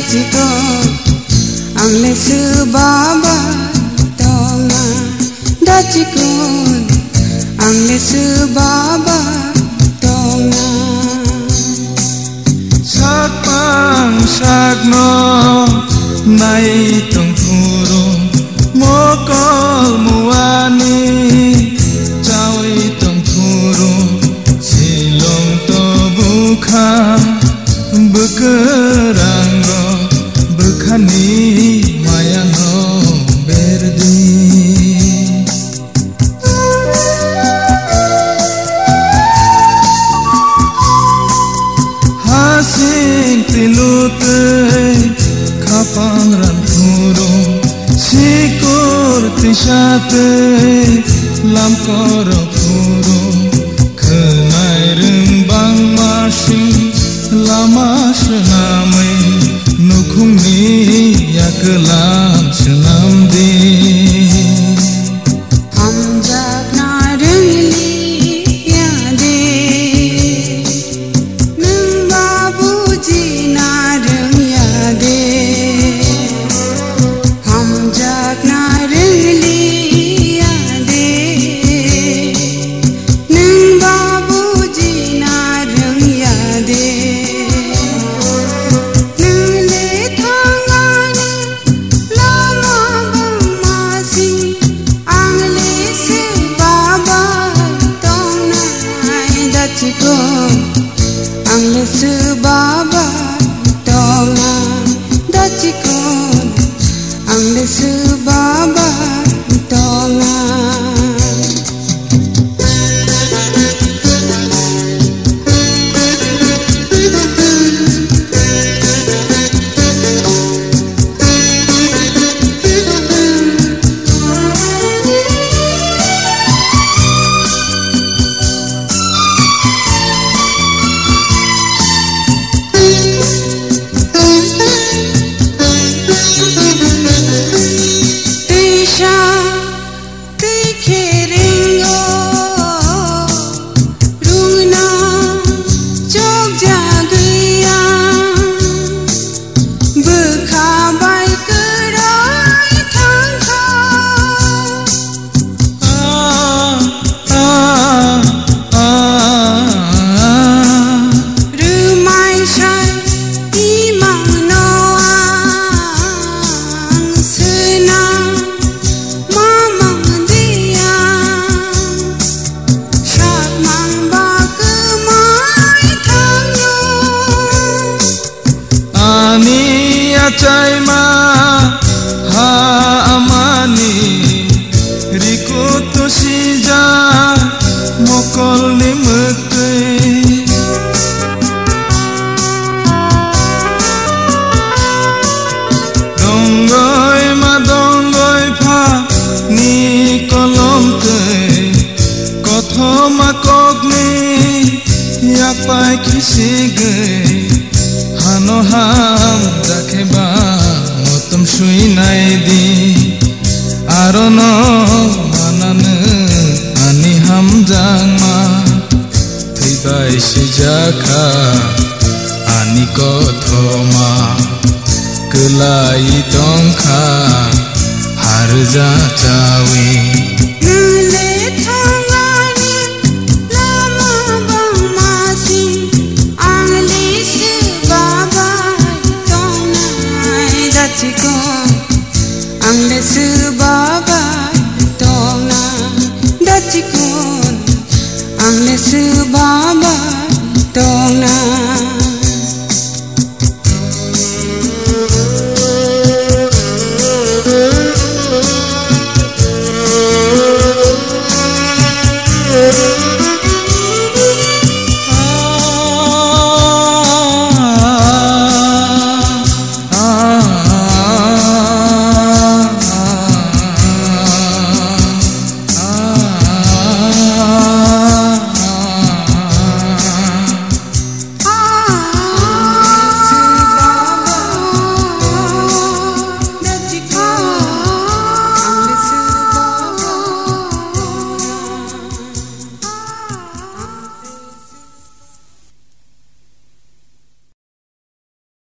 dachiko ang lesu baba tonga dachiko ang lesu baba tonga sakpang sakno nai tong purung mokol muani cawi tong purung silong to bukha bekeranggo bekhani mayano berdi hasing tilute kapang ran purung sikur tisate lam koro purung kenai rembang masing lama senamai nukung ni ya kelam senam di hamjak narengli ya de nung babuji nareng ya de hamjak narengli ya de nung babuji nareng ya de ang lesu baba tonga dachiko ang lesu baba tonga cai ma ha amani rikutu sija mokol limeke dongoi ma dongoi pha ni kolom te kotho ma kokni yak pai kisi ge hano ham dakheba motum sui nai di arono manane ani ham jangma thibai sijaka ani kothoma kelai tongkha harja cawi ang lesu